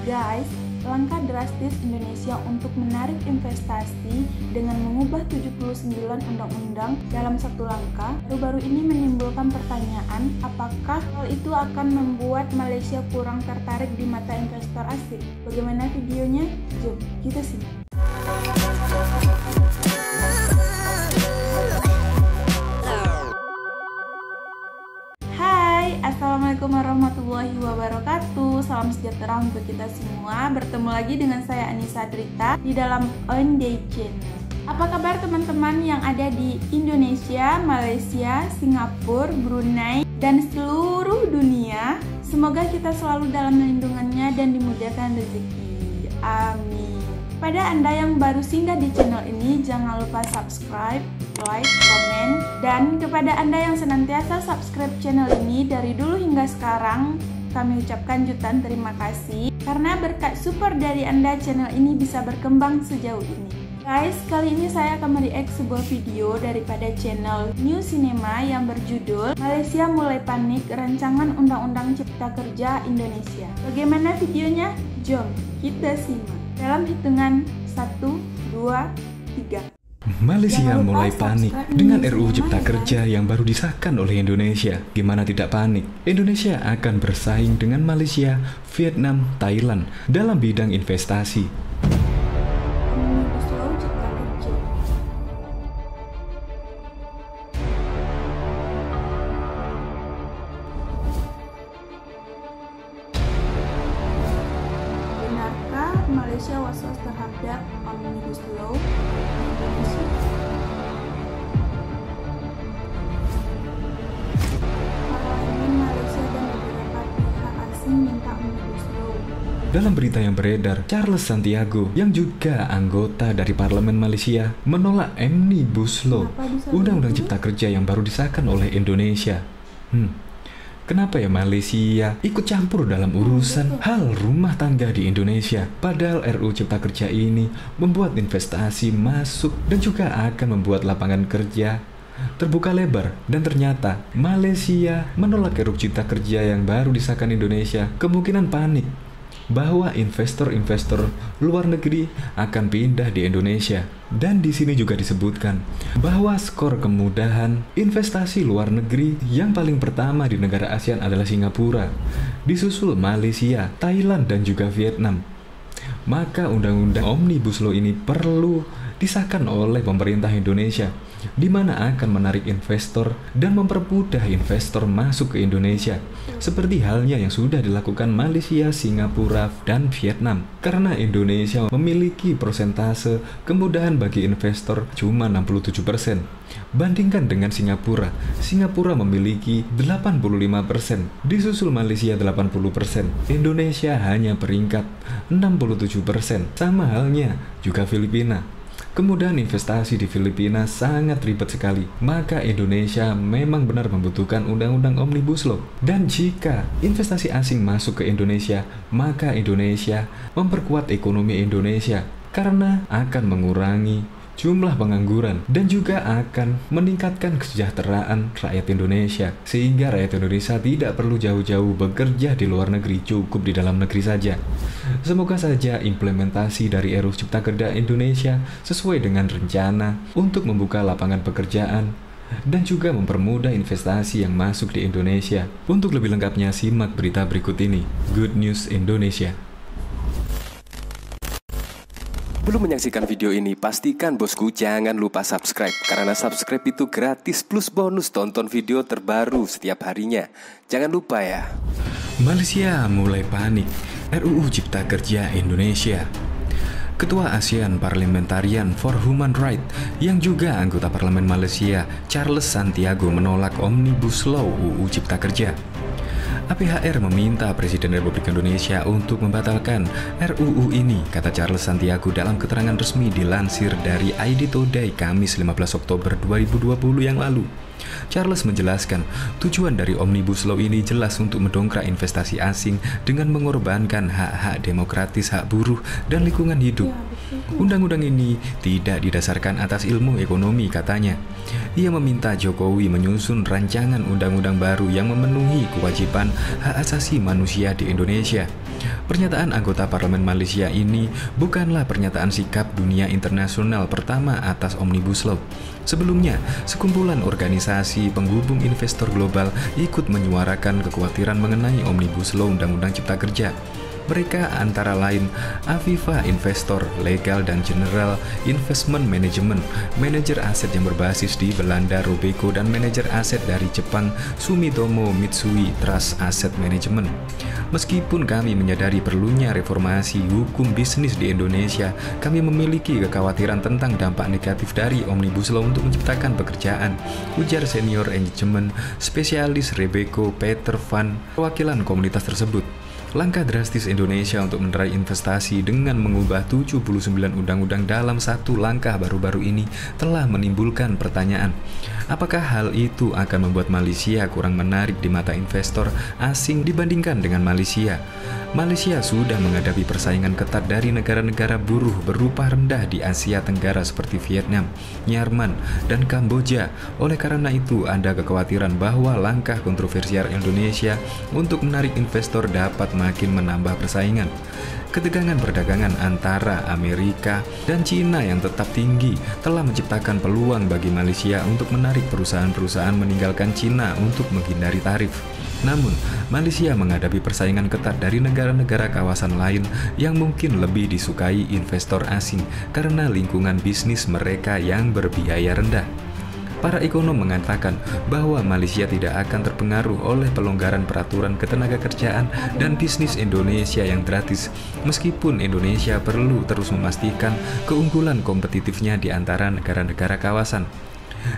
Guys, langkah drastis Indonesia untuk menarik investasi dengan mengubah 79 undang-undang dalam satu langkah baru-baru ini menimbulkan pertanyaan apakah hal itu akan membuat Malaysia kurang tertarik di mata investor asing. Bagaimana videonya? Jom kita simak. Assalamualaikum warahmatullahi wabarakatuh. Salam sejahtera untuk kita semua. Bertemu lagi dengan saya Anissa Drita di dalam On Day Channel. Apa kabar teman-teman yang ada di Indonesia, Malaysia, Singapura, Brunei, dan seluruh dunia? Semoga kita selalu dalam lindungannya dan dimudahkan rezeki. Amin. Pada Anda yang baru singgah di channel ini, jangan lupa subscribe, like, komen, dan kepada Anda yang senantiasa subscribe channel ini dari dulu hingga sekarang, kami ucapkan jutaan terima kasih karena berkat support dari Anda channel ini bisa berkembang sejauh ini. Guys, kali ini saya akan mereact sebuah video daripada channel New Cinema yang berjudul Malaysia Mulai Panik Rancangan Undang-Undang Cipta Kerja Indonesia. Bagaimana videonya? Jom kita simak. Dalam hitungan 1, 2, 3. Malaysia mulai panik dengan RUU Cipta Kerja yang baru disahkan oleh Indonesia. Gimana tidak panik? Indonesia akan bersaing dengan Malaysia, Vietnam, Thailand dalam bidang investasi. Benarkah Malaysia was-was terhadap Omnibus Law Indonesia? Parlemen Malaysia dan beberapa pihak asing minta Omnibus Law. Dalam berita yang beredar, Charles Santiago yang juga anggota dari Parlemen Malaysia menolak Omnibus Law, Undang-Undang Cipta Kerja yang baru disahkan oleh Indonesia. Kenapa ya Malaysia ikut campur dalam urusan hal rumah tangga di Indonesia? Padahal RUU Cipta Kerja ini membuat investasi masuk dan juga akan membuat lapangan kerja terbuka lebar. Dan ternyata Malaysia menolak RUU Cipta Kerja yang baru disahkan Indonesia. Kemungkinan panik bahwa investor-investor luar negeri akan pindah di Indonesia. Dan di sini juga disebutkan bahwa skor kemudahan investasi luar negeri yang paling pertama di negara ASEAN adalah Singapura, disusul Malaysia, Thailand, dan juga Vietnam. Maka undang-undang Omnibus Law ini perlu disahkan oleh pemerintah Indonesia, di mana akan menarik investor dan mempermudah investor masuk ke Indonesia, seperti halnya yang sudah dilakukan Malaysia, Singapura, dan Vietnam. Karena Indonesia memiliki persentase kemudahan bagi investor cuma 67%. Bandingkan dengan Singapura, Singapura memiliki 85%, disusul Malaysia 80%, Indonesia hanya peringkat 67%. Sama halnya juga Filipina. Kemudahan investasi di Filipina sangat ribet sekali. Maka Indonesia memang benar membutuhkan undang-undang Omnibus Law. Dan jika investasi asing masuk ke Indonesia, maka Indonesia memperkuat ekonomi Indonesia karena akan mengurangi jumlah pengangguran dan juga akan meningkatkan kesejahteraan rakyat Indonesia, sehingga rakyat Indonesia tidak perlu jauh-jauh bekerja di luar negeri, cukup di dalam negeri saja. Semoga saja implementasi dari RUU Cipta Kerja Indonesia sesuai dengan rencana untuk membuka lapangan pekerjaan dan juga mempermudah investasi yang masuk di Indonesia. Untuk lebih lengkapnya simak berita berikut ini. Good News Indonesia. Belum menyaksikan video ini, pastikan bosku jangan lupa subscribe. Karena subscribe itu gratis plus bonus tonton video terbaru setiap harinya. Jangan lupa ya. Malaysia mulai panik RUU Cipta Kerja Indonesia. Ketua ASEAN Parliamentarian for Human Rights yang juga anggota Parlemen Malaysia, Charles Santiago, menolak Omnibus Law UU Cipta Kerja. APHR meminta Presiden Republik Indonesia untuk membatalkan RUU ini, kata Charles Santiago dalam keterangan resmi dilansir dari ID Today Kamis 15 Oktober 2020 yang lalu. Charles menjelaskan, tujuan dari Omnibus Law ini jelas untuk mendongkrak investasi asing dengan mengorbankan hak-hak demokratis, hak buruh, dan lingkungan hidup. Undang-undang ini tidak didasarkan atas ilmu ekonomi, katanya. Ia meminta Jokowi menyusun rancangan undang-undang baru yang memenuhi kewajiban hak asasi manusia di Indonesia. Pernyataan anggota parlemen Malaysia ini bukanlah pernyataan sikap dunia internasional pertama atas Omnibus Law. Sebelumnya, sekumpulan organisasi penghubung investor global ikut menyuarakan kekhawatiran mengenai Omnibus Law Undang-Undang Cipta Kerja. Mereka antara lain Aviva Investor, Legal dan General Investment Management, manajer aset yang berbasis di Belanda Robeco, dan manajer aset dari Jepang Sumitomo Mitsui Trust Asset Management. Meskipun kami menyadari perlunya reformasi hukum bisnis di Indonesia, kami memiliki kekhawatiran tentang dampak negatif dari Omnibus Law untuk menciptakan pekerjaan, ujar senior engagement spesialis Robeco Peter Van, perwakilan komunitas tersebut. Langkah drastis Indonesia untuk meraih investasi dengan mengubah 79 undang-undang dalam satu langkah baru-baru ini telah menimbulkan pertanyaan. Apakah hal itu akan membuat Malaysia kurang menarik di mata investor asing dibandingkan dengan Malaysia? Malaysia sudah menghadapi persaingan ketat dari negara-negara buruh berupah rendah di Asia Tenggara seperti Vietnam, Myanmar, dan Kamboja. Oleh karena itu, ada kekhawatiran bahwa langkah kontroversial Indonesia untuk menarik investor dapat makin menambah persaingan. Ketegangan perdagangan antara Amerika dan Cina yang tetap tinggi telah menciptakan peluang bagi Malaysia untuk menarik perusahaan-perusahaan meninggalkan Cina untuk menghindari tarif. Namun, Malaysia menghadapi persaingan ketat dari negara-negara kawasan lain yang mungkin lebih disukai investor asing karena lingkungan bisnis mereka yang berbiaya rendah. Para ekonom mengatakan bahwa Malaysia tidak akan terpengaruh oleh pelonggaran peraturan ketenagakerjaan dan bisnis Indonesia yang gratis, meskipun Indonesia perlu terus memastikan keunggulan kompetitifnya di antara negara-negara kawasan.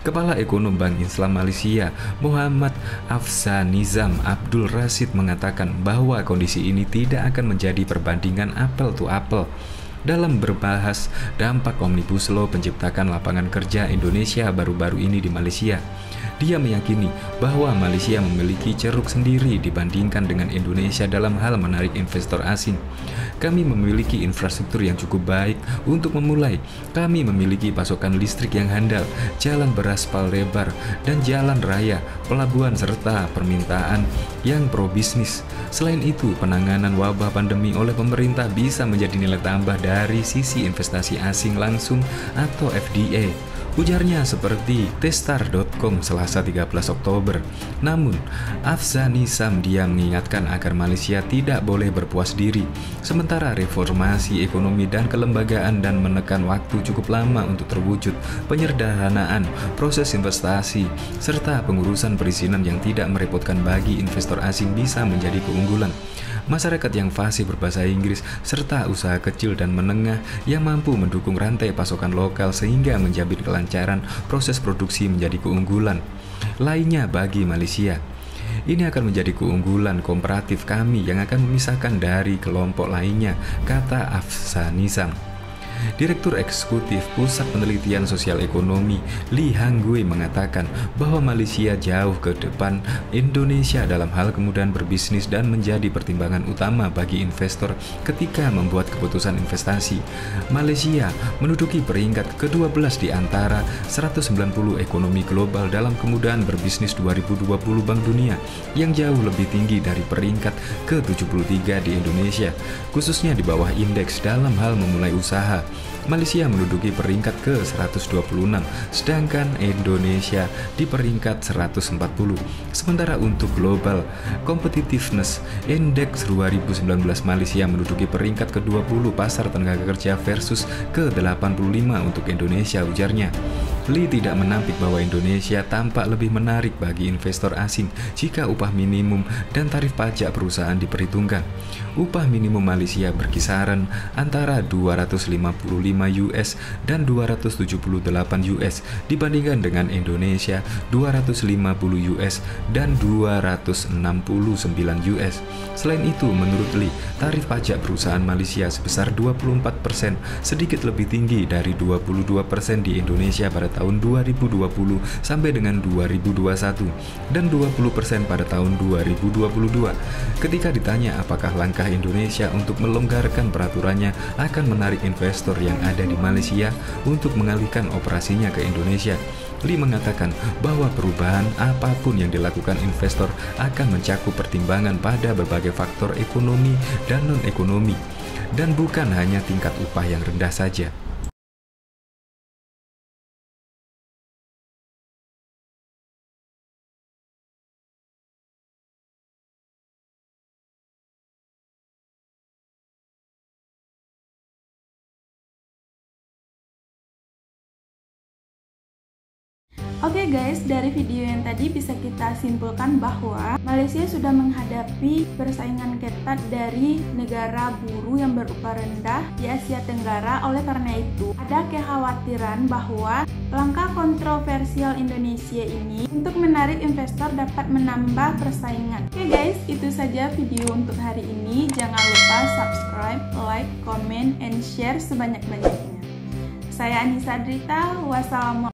Kepala Ekonom Bank Islam Malaysia, Muhammad Afzanizam Abdul Rashid mengatakan bahwa kondisi ini tidak akan menjadi perbandingan apple to apple. Dalam berbahas dampak Omnibus Law penciptakan lapangan kerja Indonesia baru-baru ini di Malaysia, dia meyakini bahwa Malaysia memiliki ceruk sendiri dibandingkan dengan Indonesia dalam hal menarik investor asing. Kami memiliki infrastruktur yang cukup baik untuk memulai. Kami memiliki pasokan listrik yang handal, jalan beraspal lebar, dan jalan raya, pelabuhan, serta permintaan yang pro-bisnis. Selain itu, penanganan wabah pandemi oleh pemerintah bisa menjadi nilai tambah dari sisi investasi asing langsung atau FDI. Ujarnya seperti Testar.com Selasa 13 Oktober. Namun, Afzanizam dia mengingatkan agar Malaysia tidak boleh berpuas diri. Sementara reformasi ekonomi dan kelembagaan dan menekan waktu cukup lama untuk terwujud, penyederhanaan proses investasi, serta pengurusan perizinan yang tidak merepotkan bagi investor asing bisa menjadi keunggulan. Masyarakat yang fasih berbahasa Inggris, serta usaha kecil dan menengah yang mampu mendukung rantai pasokan lokal sehingga menjamin kelancaran proses produksi menjadi keunggulan lainnya bagi Malaysia. Ini akan menjadi keunggulan komparatif kami yang akan memisahkan dari kelompok lainnya, kata Afzanizam. Direktur Eksekutif Pusat Penelitian Sosial Ekonomi Lee Hangui mengatakan bahwa Malaysia jauh ke depan Indonesia dalam hal kemudahan berbisnis dan menjadi pertimbangan utama bagi investor ketika membuat keputusan investasi. Malaysia menduduki peringkat ke-12 di antara 190 ekonomi global dalam kemudahan berbisnis 2020 Bank Dunia, yang jauh lebih tinggi dari peringkat ke-73 di Indonesia, khususnya di bawah indeks dalam hal memulai usaha. Malaysia menduduki peringkat ke-126, sedangkan Indonesia di peringkat 140. Sementara untuk Global Competitiveness Index 2019, Malaysia menduduki peringkat ke-20 pasar tenaga kerja versus ke-85 untuk Indonesia, ujarnya. Lee tidak menampik bahwa Indonesia tampak lebih menarik bagi investor asing jika upah minimum dan tarif pajak perusahaan diperhitungkan. Upah minimum Malaysia berkisaran antara 255 US dan 278 US dibandingkan dengan Indonesia 250 US dan 269 US. Selain itu, menurut Lee, tarif pajak perusahaan Malaysia sebesar 24%, sedikit lebih tinggi dari 22% di Indonesia pada tahun 2020 sampai dengan 2021 dan 20% pada tahun 2022. Ketika ditanya apakah langkah Indonesia untuk melonggarkan peraturannya akan menarik investor yang ada di Malaysia untuk mengalihkan operasinya ke Indonesia. Lee mengatakan bahwa perubahan apapun yang dilakukan investor akan mencakup pertimbangan pada berbagai faktor ekonomi dan non-ekonomi, dan bukan hanya tingkat upah yang rendah saja. Oke guys, dari video yang tadi bisa kita simpulkan bahwa Malaysia sudah menghadapi persaingan ketat dari negara buruh yang berupah rendah di Asia Tenggara. Oleh karena itu, ada kekhawatiran bahwa langkah kontroversial Indonesia ini untuk menarik investor dapat menambah persaingan. Oke guys, itu saja video untuk hari ini. Jangan lupa subscribe, like, comment, and share sebanyak-banyaknya. Saya Anissa Drita, wassalamualaikum.